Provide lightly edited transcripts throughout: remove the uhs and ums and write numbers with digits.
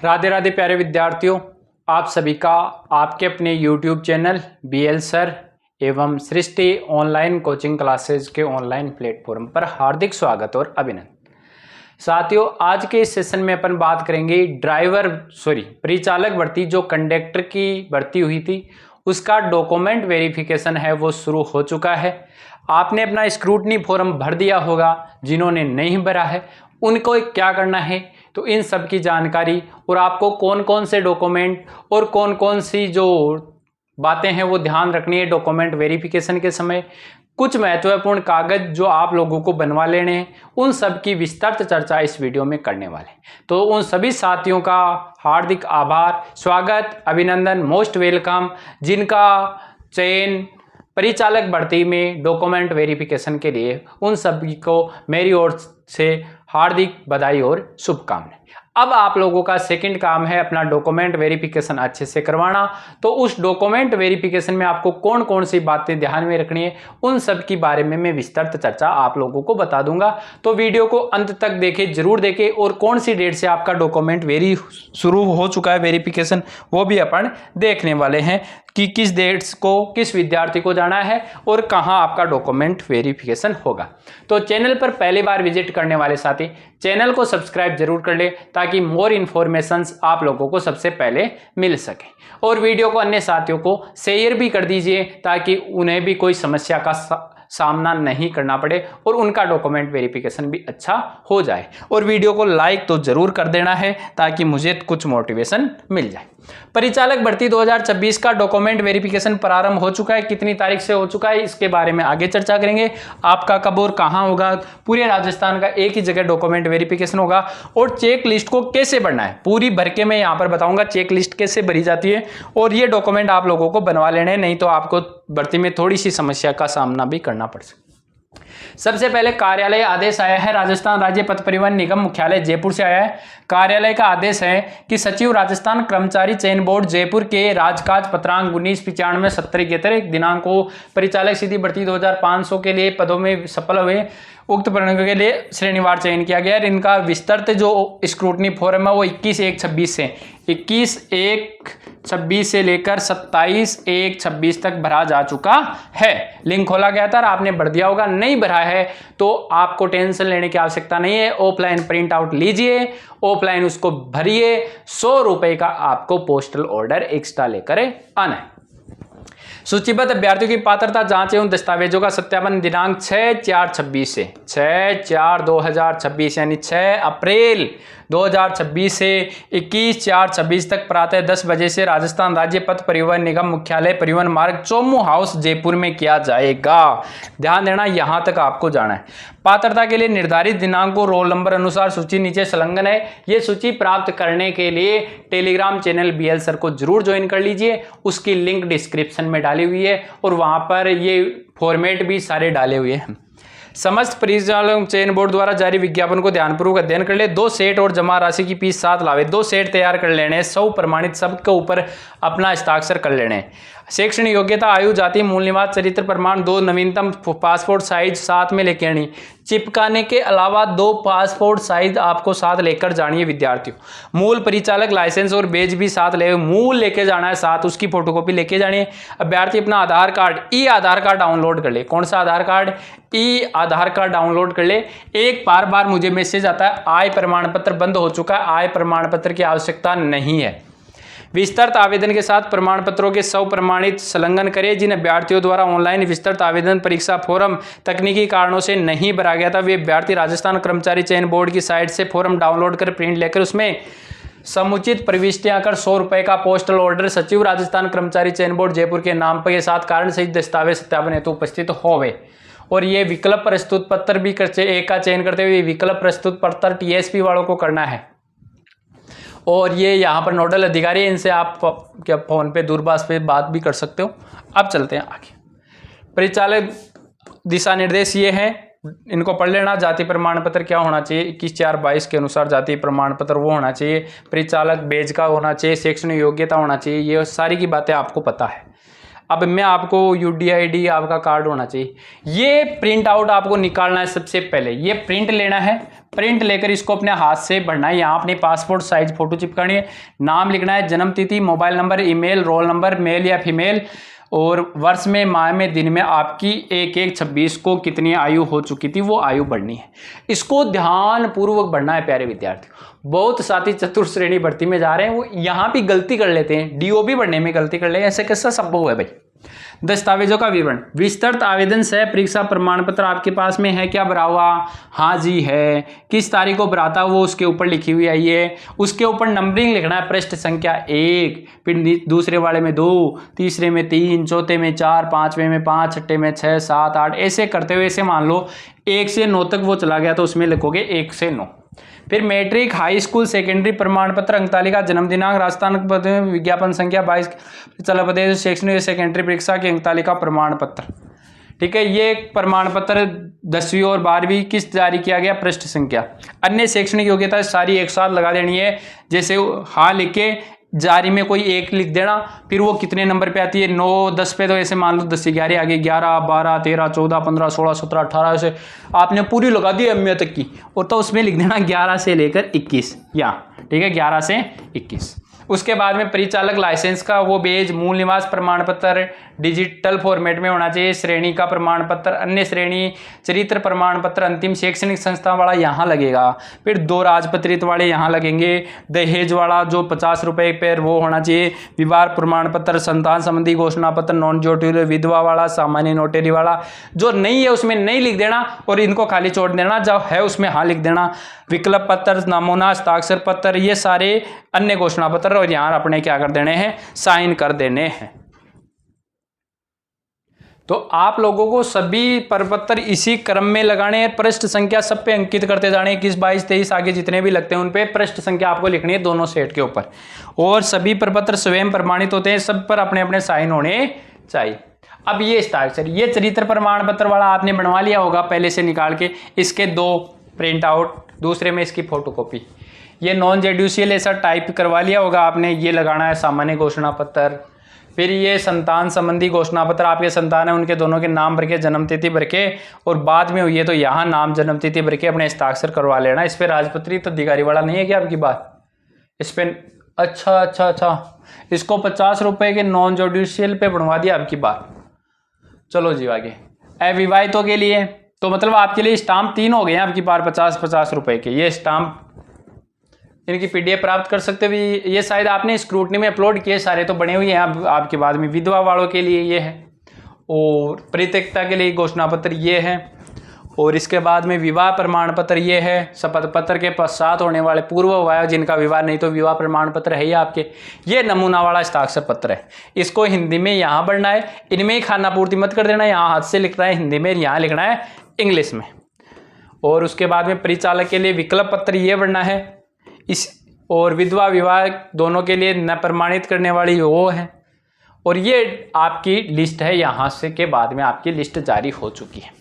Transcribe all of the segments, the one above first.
राधे राधे प्यारे विद्यार्थियों, आप सभी का आपके अपने YouTube चैनल BL सर एवं सृष्टि ऑनलाइन कोचिंग क्लासेज के ऑनलाइन प्लेटफॉर्म पर हार्दिक स्वागत और अभिनंदन। साथियों, आज के इस सेशन में अपन बात करेंगे परिचालक भर्ती जो कंडक्टर की भर्ती हुई थी उसका डॉक्यूमेंट वेरिफिकेशन है वो शुरू हो चुका है। आपने अपना स्क्रूटनी फॉर्म भर दिया होगा, जिन्होंने नहीं भरा है उनको क्या करना है, तो इन सब की जानकारी और आपको कौन कौन से डॉक्यूमेंट और कौन कौन सी जो बातें हैं वो ध्यान रखनी है डॉक्यूमेंट वेरिफिकेशन के समय। कुछ महत्वपूर्ण कागज जो आप लोगों को बनवा लेने हैं, उन सब की विस्तृत चर्चा इस वीडियो में करने वाले हैं। तो उन सभी साथियों का हार्दिक आभार, स्वागत, अभिनंदन, मोस्ट वेलकम, जिनका चयन परिचालक भर्ती में डॉक्यूमेंट वेरिफिकेशन के लिए, उन सभी को मेरी ओर से हार्दिक बधाई और शुभकामनाएं। अब आप लोगों का सेकंड काम है अपना डॉक्यूमेंट वेरिफिकेशन अच्छे से करवाना। तो उस डॉक्यूमेंट वेरिफिकेशन में आपको कौन कौन सी बातें ध्यान में रखनी है, उन सब की बारे में मैं विस्तृत चर्चा आप लोगों को बता दूंगा। तो वीडियो को अंत तक देखें, जरूर देखें, और कौन सी डेट से आपका डॉक्यूमेंट शुरू हो चुका है वेरिफिकेशन वो भी अपन देखने वाले हैं कि किस डेट्स को किस विद्यार्थी को जाना है और कहां आपका डॉक्यूमेंट वेरिफिकेशन होगा। तो चैनल पर पहली बार विजिट करने वाले साथी चैनल को सब्सक्राइब जरूर कर ले, ताकि मोर इन्फॉर्मेशंस आप लोगों को सबसे पहले मिल सके। और वीडियो को अन्य साथियों को शेयर भी कर दीजिए, ताकि उन्हें भी कोई समस्या का सामना नहीं करना पड़े और उनका डॉक्यूमेंट वेरिफिकेशन भी अच्छा हो जाए। और वीडियो को लाइक तो जरूर कर देना है, ताकि मुझे कुछ मोटिवेशन मिल जाए। परिचालक भर्ती 2026 का डॉक्यूमेंट वेरिफिकेशन प्रारंभ हो चुका है। कितनी तारीख से हो चुका है इसके बारे में आगे चर्चा करेंगे। आपका कब और कहां होगा, पूरे राजस्थान का एक ही जगह डॉक्यूमेंट वेरिफिकेशन होगा। और चेक लिस्ट को कैसे भरना है पूरी भर के मैं यहां पर बताऊंगा, चेक लिस्ट कैसे भरी जाती है। और ये डॉक्यूमेंट आप लोगों को बनवा लेने, नहीं तो आपको भर्ती में थोड़ी सी समस्या का सामना भी करना पड़ सकता है। सबसे पहले कार्यालय आदेश आया है, राजस्थान राज्य पथ परिवहन निगम मुख्यालय जयपुर से आया है। कार्यालय का आदेश है कि सचिव राजस्थान कर्मचारी चयन बोर्ड जयपुर के राजकाज पत्रांक 1995-70 दिनांक को परिचालक सीधी भर्ती 2500 के लिए पदों में सफल हुए उक्त प्रणाली के लिए श्रेणीवार चयन किया गया है। इनका विस्तृत जो स्क्रूटनी फॉर्म है वो 21/1/26 से लेकर 27/1/26 तक भरा जा चुका है। लिंक खोला गया था और आपने भर दिया होगा। नहीं भरा है तो आपको टेंशन लेने की आवश्यकता नहीं है। ऑफलाइन प्रिंट आउट लीजिए, ऑफलाइन उसको भरिए, 100 रुपए का आपको पोस्टल ऑर्डर एक्स्ट्रा लेकर आना है। सूचीबद्ध अभ्यर्थियों की पात्रता जांच एवं दस्तावेजों का सत्यापन दिनांक 6/4/26 से 6/4/2026 यानी 6 अप्रैल 2026 से 21/4/26 तक प्रातः 10 बजे से राजस्थान राज्य पथ परिवहन निगम मुख्यालय परिवहन मार्ग चोमू हाउस जयपुर में किया जाएगा। ध्यान देना, यहां तक आपको जाना है। पात्रता के लिए निर्धारित दिनांक को रोल नंबर अनुसार सूची नीचे संलग्न है। यह सूची प्राप्त करने के लिए टेलीग्राम चैनल BL सर को जरूर ज्वाइन कर लीजिए, उसकी लिंक डिस्क्रिप्शन में डाली हुई है और वहां पर ये फॉर्मेट भी सारे डाले हुए हैं। समस्त परिचालक चयन बोर्ड द्वारा जारी विज्ञापन को ध्यानपूर्वक अध्ययन कर ले। 2 सेट और जमा राशि की फीस साथ लावे। 2 सेट तैयार कर लेने, 100 प्रमाणित सब के ऊपर अपना हस्ताक्षर कर लेने। शैक्षणिक योग्यता, आयु, जाति, मूल निवास, चरित्र प्रमाण, 2 नवीनतम पासपोर्ट साइज साथ में लेके आनी। चिपकाने के अलावा 2 पासपोर्ट साइज आपको साथ लेकर जानी है विद्यार्थियों। मूल परिचालक लाइसेंस और बेज भी साथ ले, मूल लेके जाना है साथ, उसकी फोटोकॉपी लेके जानी है। अभ्यर्थी अपना आधार कार्ड, ई आधार कार्ड डाउनलोड कर ले। कौन सा आधार कार्ड? ई आधार कार्ड डाउनलोड कर ले। एक बार मुझे मैसेज आता है आय प्रमाण पत्र बंद हो चुका है, आय प्रमाण पत्र की आवश्यकता नहीं है। विस्तृत आवेदन के साथ प्रमाण पत्रों के 100 प्रमाणित संलग्न करें। जिन अभ्यर्थियों द्वारा ऑनलाइन विस्तृत आवेदन परीक्षा फॉर्म तकनीकी कारणों से नहीं भरा गया था, वे अभ्यर्थी राजस्थान कर्मचारी चयन बोर्ड की साइट से फॉर्म डाउनलोड कर प्रिंट लेकर उसमें समुचित प्रविष्टियां कर 100 रुपए का पोस्टल ऑर्डर सचिव राजस्थान कर्मचारी चयन बोर्ड जयपुर के नाम पर के साथ कारण सहित दस्तावेज सत्यापन हेतु उपस्थित होवे। और ये विकल्प प्रस्तुत पत्र भी एक का चयन करते हुए विकल्प प्रस्तुत पत्र TSP वालों को करना है। और ये यहाँ पर नोडल अधिकारी, इनसे आप क्या फोन पे दूरभाष पे बात भी कर सकते हो। अब चलते हैं आगे। परिचालक दिशा निर्देश ये हैं, इनको पढ़ लेना। जाति प्रमाण पत्र क्या होना चाहिए? 21/4/22 के अनुसार जाति प्रमाण पत्र वो होना चाहिए। परिचालक बेज का होना चाहिए। शैक्षणिक योग्यता होना चाहिए। ये सारी की बातें आपको पता है। अब मैं आपको UDID आपका कार्ड होना चाहिए, ये प्रिंट आउट आपको निकालना है। सबसे पहले ये प्रिंट लेना है, प्रिंट लेकर इसको अपने हाथ से भरना है। यहाँ अपनी पासपोर्ट साइज फोटो चिपकानी है, नाम लिखना है, जन्म तिथि, mobile number, email, roll number, male या फीमेल, और वर्ष में, माह में, दिन में आपकी 1/1/26 को कितनी आयु हो चुकी थी वो आयु बढ़नी है। इसको ध्यान पूर्वक बढ़ना है प्यारे विद्यार्थियों। बहुत साथी चतुर्थ श्रेणी भर्ती में जा रहे हैं, वो यहाँ भी गलती कर लेते हैं, DOB बढ़ने में गलती कर लेते हैं। ऐसे कैसा संभव है भाई? दस्तावेजों का विवरण, विस्तृत आवेदन सह परीक्षा प्रमाण पत्र आपके पास में है क्या भरा हुआ? हाँ जी है। किस तारीख को भरा था वो उसके ऊपर लिखी हुई आई है। उसके ऊपर नंबरिंग लिखना है, पृष्ठ संख्या 1, फिर दूसरे वाले में 2, तीसरे में 3, चौथे में 4, पांचवें में 5, छठे में 6, 7, 8, ऐसे करते हुए ऐसे मान लो 1 से 9 तक वो चला गया तो उसमें लिखोगे 1 से 9। फिर मैट्रिक, हाई स्कूल, सेकेंडरी प्रमाण पत्र, अंक तालिका, जन्म दिनांक, राजस्थान विज्ञापन संख्या 22, चला प्रदेश शैक्षणिक सेकेंडरी परीक्षा की अंक तालिका प्रमाण पत्र। ठीक है, ये प्रमाण पत्र 10वीं और 12वीं किस जारी किया गया, पृष्ठ संख्या। अन्य शैक्षणिक योग्यता सारी एक साथ लगा देनी है, जैसे हाँ लिख के जारी में कोई एक लिख देना, फिर वो कितने नंबर पे आती है, 9, 10 पे, तो ऐसे मान लो 10 से 11 आगे 11, 12, 13, 14, 15, 16, 17, 18 से आपने पूरी लगा दी MA तक की, और तो उसमें लिख देना 11 से लेकर 21 या ठीक है 11 से 21। उसके बाद में परिचालक लाइसेंस का वो पेज, मूल निवास प्रमाण पत्र डिजिटल फॉर्मेट में होना चाहिए, श्रेणी का प्रमाण पत्र, अन्य श्रेणी, चरित्र प्रमाण पत्र, अंतिम शैक्षणिक संस्था वाला यहाँ लगेगा, फिर 2 राजपत्रित वाले यहाँ लगेंगे, दहेज वाला जो 50 रुपए पर वो होना चाहिए, विवाह प्रमाण पत्र, संतान संबंधी घोषणा पत्र, नॉन ज्योतिर्य, विधवा वाला, सामान्य नोटरी वाला। जो नहीं है उसमें नहीं लिख देना और इनको खाली छोड़ देना, जो है उसमें हाँ लिख देना। विकल्प पत्र, नमूना हस्ताक्षर पत्र, ये सारे अन्य घोषणा पत्र, और यहाँ अपने क्या कर देने हैं, साइन कर देने हैं। तो आप लोगों को सभी प्रपत्र इसी क्रम में लगाने हैं, पृष्ठ संख्या सब पे अंकित करते जाने, 21, 22, 23 आगे जितने भी लगते हैं उन पे पृष्ठ संख्या आपको लिखनी है दोनों सेट के ऊपर, और सभी प्रपत्र स्वयं प्रमाणित होते हैं, सब पर अपने अपने साइन होने चाहिए। अब ये हस्ताक्षर, ये चरित्र प्रमाण पत्र वाला आपने बनवा लिया होगा पहले से निकाल के, इसके 2 प्रिंट आउट, दूसरे में इसकी फोटोकॉपी। ये नॉन जुडिशियल ऐसा टाइप करवा लिया होगा आपने, ये लगाना है सामान्य घोषणा पत्र। फिर ये संतान संबंधी घोषणा पत्र, आपके संतान है उनके दोनों के नाम भर के, जन्म तिथि भर के, और बाद में हुई है तो यहाँ नाम जन्म तिथि भर के अपने हस्ताक्षर करवा लेना। इस पर राजपत्रित अधिकारी वाला नहीं है क्या आपकी बात? इस पर अच्छा, इसको 50 रुपए के नॉन जुडिशियल पे बनवा दिया आपकी बात। चलो जी आगे, अविवाहितों के लिए तो मतलब आपके लिए स्टाम्प 3 हो गए हैं आपकी बार 50-50 रुपए के। ये स्टाम्प इनकी PDF प्राप्त कर सकते भी, ये शायद आपने स्क्रूटनी में अपलोड किए सारे, तो बने हुए हैं आपके बाद में। विधवा वालों के लिए ये है, और परित्यक्ता के लिए घोषणा पत्र ये है, और इसके बाद में विवाह प्रमाण पत्र ये है। शपथ पत्र के पश्चात होने वाले पूर्व विवाह जिनका विवाह नहीं तो विवाह प्रमाण पत्र है ये आपके। ये नमूना वाला हस्ताक्षर पत्र है, इसको हिंदी में यहाँ पढ़ना है, इनमें ही खाना पूर्ति मत कर देना, यहाँ हाथ से लिखना है हिंदी में, यहाँ लिखना है इंग्लिश में। और उसके बाद में परिचालक के लिए विकल्प पत्र ये पढ़ना है इस, और विधवा विवाह दोनों के लिए न प्रमाणित करने वाली वो है। और ये आपकी लिस्ट है, यहाँ से के बाद में आपकी लिस्ट जारी हो चुकी है।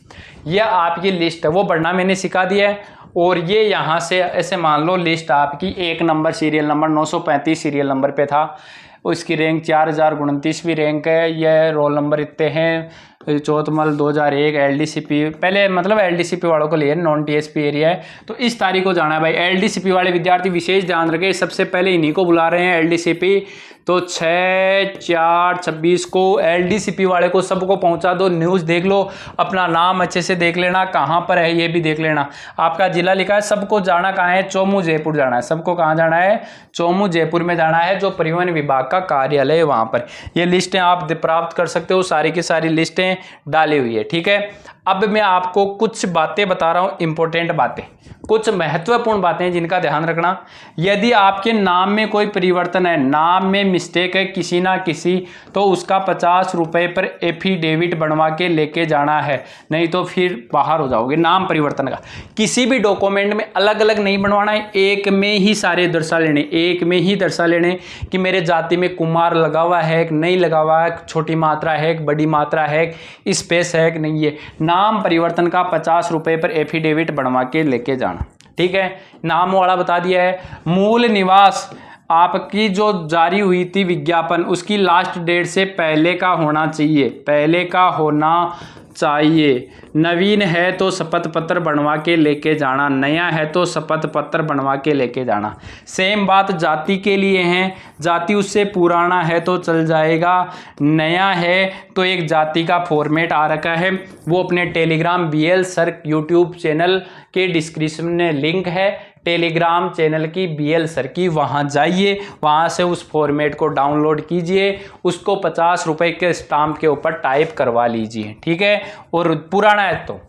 यह आपकी लिस्ट है, वो पढ़ना मैंने सिखा दिया है। और ये यहाँ से ऐसे मान लो लिस्ट आपकी 1 number serial number 935 serial number पे था, उसकी रैंक 4029वीं रैंक है। यह रोल नंबर इतने हैं, चौथमल 2001 LDCP, पहले मतलब LDCP वालों को लिए, नॉन TSP एरिया है। तो इस तारीख को जाना है भाई। LDCP वाले विद्यार्थी विशेष ध्यान रखें, सबसे पहले इन्हीं को बुला रहे हैं LDCP। तो 6/4/26 को LDCP वाले को सबको पहुंचा दो। न्यूज़ देख लो, अपना नाम अच्छे से देख लेना, कहाँ पर है ये भी देख लेना। आपका जिला लिखा है, सबको जाना कहाँ है, चौमू जयपुर जाना है। सबको कहाँ जाना है, चौमू जयपुर में जाना है, जो परिवहन विभाग का कार्यालय है वहाँ पर। ये लिस्टें आप प्राप्त कर सकते हो, सारी की सारी लिस्टें डाली हुई है, ठीक है। अब मैं आपको कुछ बातें बता रहा हूँ, इंपॉर्टेंट बातें, कुछ महत्वपूर्ण बातें जिनका ध्यान रखना। यदि आपके नाम में कोई परिवर्तन है, नाम में मिस्टेक है किसी ना किसी, तो उसका 50 रुपए पर एफिडेविट बनवा के लेके जाना है, नहीं तो फिर बाहर हो जाओगे। नाम परिवर्तन का किसी भी डॉक्यूमेंट में अलग अलग नहीं बनवाना है, एक में ही सारे दर्शा लेने, एक में ही दर्शा लेने कि मेरे जाति में कुमार लगा हुआ है कि नहीं लगा हुआ है, छोटी मात्रा है कि बड़ी मात्रा है, स्पेस है कि नहीं है। नाम परिवर्तन का 50 रुपए पर एफिडेविट बनवा के लेके जाना, ठीक है। नाम वाला बता दिया है। मूल निवास आपकी जो जारी हुई थी विज्ञापन उसकी लास्ट डेट से पहले का होना चाहिए, पहले का होना चाहिए। नवीन है तो शपथ पत्र बनवा के लेके जाना, नया है तो शपथ पत्र बनवा के लेके जाना। सेम बात जाति के लिए है, जाति उससे पुराना है तो चल जाएगा, नया है तो एक जाति का फॉर्मेट आ रखा है, वो अपने Telegram BL sir YouTube channel के डिस्क्रिप्शन में लिंक है, टेलीग्राम चैनल की BL सर की, वहाँ जाइए, वहाँ से उस फॉर्मेट को डाउनलोड कीजिए, उसको 50 रुपये के स्टाम्प के ऊपर टाइप करवा लीजिए, ठीक है। और पुराना है तो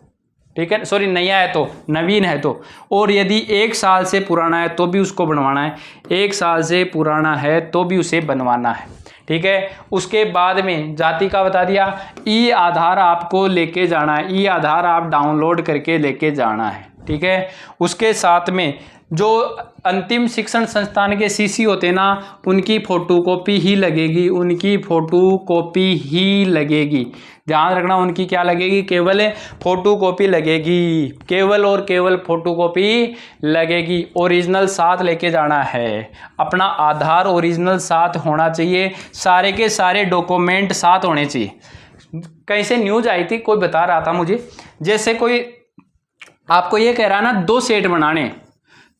ठीक है, सॉरी नया है तो, नवीन है तो, और यदि 1 साल से पुराना है तो भी उसको बनवाना है, 1 साल से पुराना है तो भी उसे बनवाना है, ठीक है। उसके बाद में जाति का बता दिया, ई आधार आपको लेके जाना है, ई आधार आप डाउनलोड करके लेके जाना है, ठीक है। उसके साथ में जो अंतिम शिक्षण संस्थान के CC होते हैं ना, उनकी फोटोकॉपी ही लगेगी, उनकी फोटोकॉपी ही लगेगी, ध्यान रखना, उनकी क्या लगेगी, केवल फोटोकॉपी लगेगी, केवल और केवल फोटोकॉपी लगेगी। ओरिजिनल साथ लेके जाना है, अपना आधार ओरिजिनल साथ होना चाहिए, सारे के सारे डॉक्यूमेंट साथ होने चाहिए। कहीं से न्यूज आई थी, कोई बता रहा था मुझे, जैसे कोई आपको ये कह रहा है ना 2 सेट बनाने,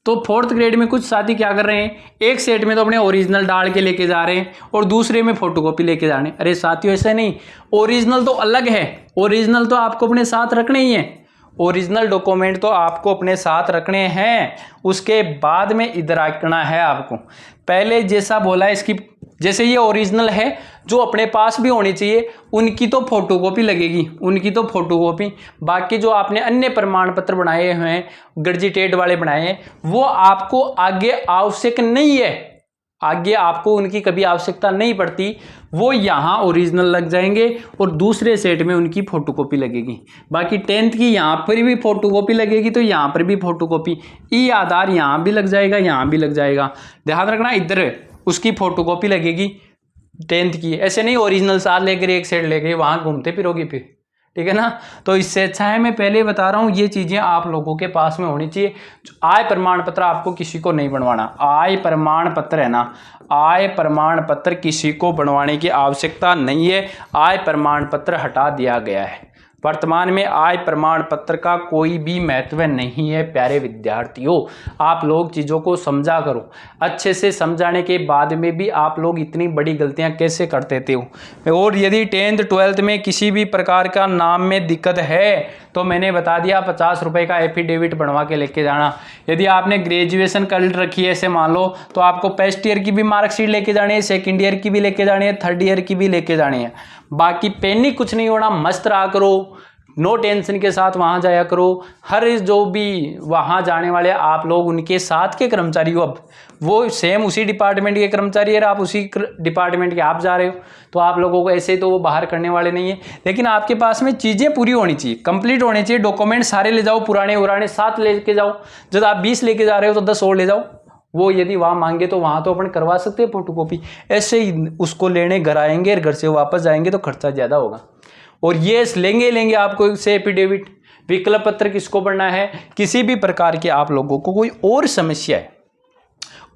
तो 4th ग्रेड में कुछ साथी क्या कर रहे हैं, एक सेट में तो अपने ओरिजिनल डाल के लेके जा रहे हैं और दूसरे में फोटोकॉपी लेके जा रहे हैं। अरे साथियों ऐसा नहीं, ओरिजिनल तो अलग है, ओरिजिनल तो आपको अपने साथ रखने ही है, ओरिजिनल डॉक्यूमेंट तो आपको अपने साथ रखने हैं, उसके बाद में इधर आना है आपको। पहले जैसा बोला इसकी, जैसे ये ओरिजिनल है जो अपने पास भी होनी चाहिए, उनकी तो फोटोकॉपी लगेगी, उनकी तो फोटोकॉपी, बाकी जो आपने अन्य प्रमाण पत्र बनाए हुए हैं, गजटेड वाले बनाए हैं, वो आपको आगे आवश्यक नहीं है, आगे आपको उनकी कभी आवश्यकता नहीं पड़ती, वो यहाँ ओरिजिनल लग जाएंगे और दूसरे सेट में उनकी फोटोकॉपी लगेगी। बाकी 10th की यहाँ पर भी फोटोकॉपी लगेगी तो यहाँ पर भी फोटोकॉपी, ई आधार यहाँ भी लग जाएगा, यहाँ भी लग जाएगा, ध्यान रखना, इधर उसकी फोटोकॉपी लगेगी 10th की, ऐसे नहीं ओरिजिनल साथ लेकर एक सेट लेके वहाँ घूमते फिरोगे फिर, ठीक है ना। तो इससे अच्छा है, मैं पहले बता रहा हूँ, ये चीज़ें आप लोगों के पास में होनी चाहिए। आय प्रमाण पत्र आपको किसी को नहीं बनवाना, आय प्रमाण पत्र है ना, आय प्रमाण पत्र किसी को बनवाने की आवश्यकता नहीं है, आय प्रमाण पत्र हटा दिया गया है। वर्तमान में आय प्रमाण पत्र का कोई भी महत्व नहीं है प्यारे विद्यार्थियों, आप लोग चीज़ों को समझा करो, अच्छे से समझाने के बाद में भी आप लोग इतनी बड़ी गलतियां कैसे कर देते हो। और यदि 10th 12th में किसी भी प्रकार का नाम में दिक्कत है तो मैंने बता दिया 50 रुपये का एफिडेविट बनवा के लेके जाना। यदि आपने ग्रेजुएशन कर रखी है ऐसे मान लो, तो आपको फर्स्ट ईयर की भी मार्कशीट लेके जानी है, सेकेंड ईयर की भी लेके जानी है, 3rd ईयर की भी लेके जानी है। बाकी पैनिक कुछ नहीं होना, मस्त रहा करो, नो टेंशन के साथ वहाँ जाया करो। हर जो भी वहाँ जाने वाले आप लोग उनके साथ के कर्मचारी हो, अब वो सेम उसी डिपार्टमेंट के कर्मचारी है, आप उसी डिपार्टमेंट के आप जा रहे हो, तो आप लोगों को ऐसे तो वो बाहर करने वाले नहीं है। लेकिन आपके पास में चीज़ें पूरी होनी चाहिए, कंप्लीट होनी चाहिए, डॉक्यूमेंट सारे ले जाओ, पुराने उराने साथ लेके जाओ, जब आप 20 लेके जा रहे हो तो 10 और ले जाओ। वो यदि वहाँ मांगे तो वहाँ तो अपन करवा सकते हैं फोटोकॉपी, ऐसे ही उसको लेने घर आएंगे और घर से वापस जाएंगे तो खर्चा ज़्यादा होगा। और ये लेंगे आपको से एफिडेविट, विकल्प पत्र किसको बनना है, किसी भी प्रकार के आप लोगों को कोई और समस्या है,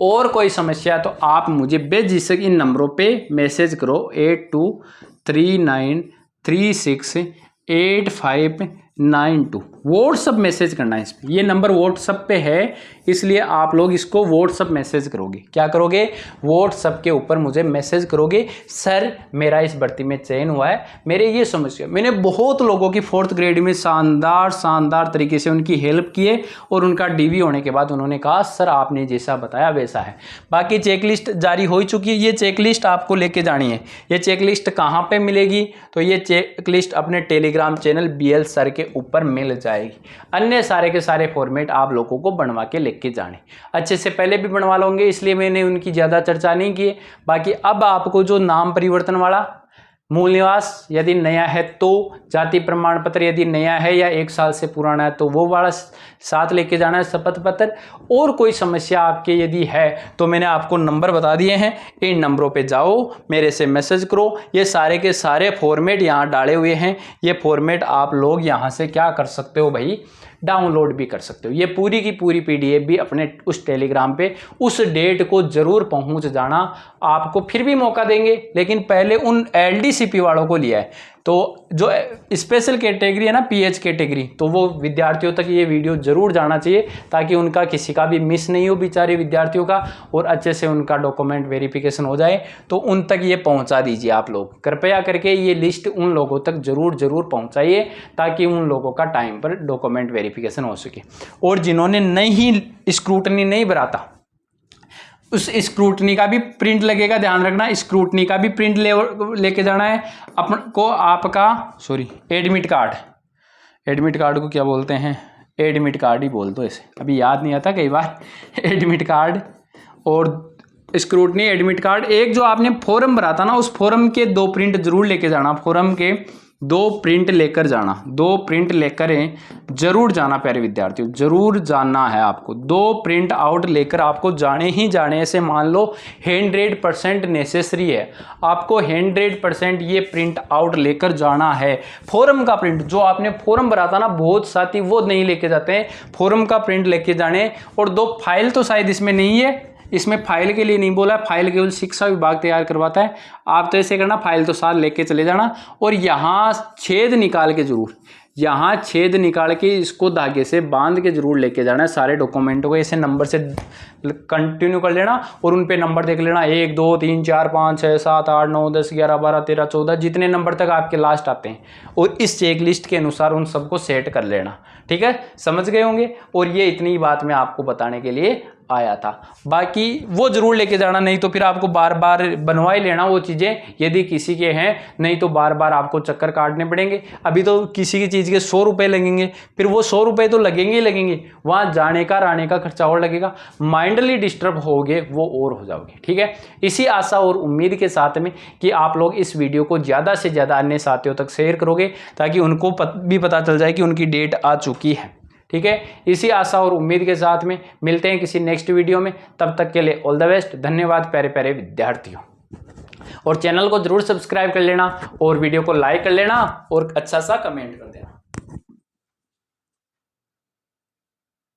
और कोई समस्या है तो आप मुझे बेझिझक इन नंबरों पे मैसेज करो 8239368592, व्हाट्सअप मैसेज करना है इस पर, ये नंबर व्हाट्सअप पे है, इसलिए आप लोग इसको व्हाट्सअप मैसेज करोगे। क्या करोगे, व्हाट्सअप के ऊपर मुझे मैसेज करोगे, सर मेरा इस भर्ती में चयन हुआ है, मेरे ये समस्या। मैंने बहुत लोगों की 4th ग्रेड में शानदार तरीके से उनकी हेल्प किए और उनका DV होने के बाद उन्होंने कहा सर आपने जैसा बताया वैसा है। बाकी चेकलिस्ट जारी हो चुकी है, ये चेकलिस्ट आपको लेके जानी है। ये चेकलिस्ट कहाँ पर मिलेगी, तो ये चेकलिस्ट अपने टेलीग्राम चैनल BL सर के ऊपर मिल जाएगी। अन्य सारे के सारे फॉर्मेट आप लोगों को बनवा के लेके जाने, अच्छे से पहले भी बनवा लोगे, इसलिए मैंने उनकी ज़्यादा चर्चा नहीं की। बाकी अब आपको जो नाम परिवर्तन वाला, मूल निवास यदि नया है तो, जाति प्रमाण पत्र यदि नया है या 1 साल से पुराना है तो वो वाला साथ लेके जाना है, शपथ पत्र। और कोई समस्या आपके यदि है तो मैंने आपको नंबर बता दिए हैं, इन नंबरों पे जाओ, मेरे से मैसेज करो। ये सारे के सारे फॉर्मेट यहाँ डाले हुए हैं, ये फॉर्मेट आप लोग यहाँ से क्या कर सकते हो भाई, डाउनलोड भी कर सकते हो। ये पूरी की पूरी PDF भी अपने उस टेलीग्राम पे उस डेट को जरूर पहुंच जाना। आपको फिर भी मौका देंगे, लेकिन पहले उन LDCP वालों को लिया है। तो जो स्पेशल कैटेगरी है ना, PH कैटेगरी, तो वो विद्यार्थियों तक ये वीडियो जरूर जाना चाहिए, ताकि उनका किसी का भी मिस नहीं हो, बेचारे विद्यार्थियों का, और अच्छे से उनका डॉक्यूमेंट वेरिफिकेशन हो जाए। तो उन तक ये पहुंचा दीजिए आप लोग, कृपया करके ये लिस्ट उन लोगों तक जरूर पहुंचाइए, ताकि उन लोगों का टाइम पर डॉक्यूमेंट वेरिफिकेशन हो सके। और जिन्होंने नहीं स्क्रूटनी नहीं भराता, उस स्क्रूटनी का भी प्रिंट लगेगा, ध्यान रखना, स्क्रूटनी का भी प्रिंट लेके जाना है अपन को। आपका एडमिट कार्ड को क्या बोलते हैं, एडमिट कार्ड ही बोल दो इसे, अभी याद नहीं आता कई बार। एडमिट कार्ड और स्क्रूटनी, एडमिट कार्ड, एक जो आपने फॉर्म भरा था ना, उस फॉर्म के 2 प्रिंट जरूर लेके जाना। फॉर्म के 2 प्रिंट लेकर जाना, 2 प्रिंट लेकर जरूर जाना प्यारे विद्यार्थियों, जरूर जाना है आपको। 2 प्रिंट आउट लेकर आपको जाने ही जाने। ऐसे मान लो 100% नेसेसरी है, आपको 100% ये प्रिंट आउट लेकर जाना है। फॉर्म का प्रिंट, जो आपने फॉर्म भरा था ना, बहुत साथी वो नहीं लेके जाते हैं, फॉर्म का प्रिंट लेके जाने। और 2 फाइल तो शायद इसमें नहीं है, इसमें फाइल के लिए नहीं बोला, फाइल केवल शिक्षा विभाग तैयार करवाता है। आप तो ऐसे करना, फाइल तो साथ लेके चले जाना, और यहाँ छेद निकाल के जरूर, यहाँ छेद निकाल के इसको धागे से बांध के जरूर लेके जाना है। सारे डॉक्यूमेंटों को ऐसे नंबर से कंटिन्यू कर लेना, और उन पे नंबर देख लेना, 1 2 3 4 5 6 7 8 9 10 11 12 13 14, जितने नंबर तक आपके लास्ट आते हैं, और इस चेक लिस्ट के अनुसार उन सबको सेट कर लेना। ठीक है, समझ गए होंगे। और ये इतनी बात मैं आपको बताने के लिए आया था, बाकी वो जरूर लेके जाना, नहीं तो फिर आपको बार बार बनवा ही लेना वो चीज़ें, यदि किसी के हैं, नहीं तो बार बार आपको चक्कर काटने पड़ेंगे। अभी तो किसी की चीज़ के 100 रुपये लगेंगे, फिर वो 100 रुपये तो लगेंगे ही लगेंगे, वहाँ जाने का रहने का खर्चा और लगेगा, माइंडली डिस्टर्ब होगे वो और हो जाओगे। ठीक है, इसी आशा और उम्मीद के साथ में कि आप लोग इस वीडियो को ज़्यादा से ज़्यादा अन्य साथियों तक शेयर करोगे, ताकि उनको भी पता चल जाए कि उनकी डेट आ चुकी है। ठीक है, इसी आशा और उम्मीद के साथ में मिलते हैं किसी नेक्स्ट वीडियो में। तब तक के लिए ऑल द बेस्ट, धन्यवाद प्यारे प्यारे विद्यार्थियों। और चैनल को जरूर सब्सक्राइब कर लेना, और वीडियो को लाइक कर लेना, और अच्छा सा कमेंट कर देना।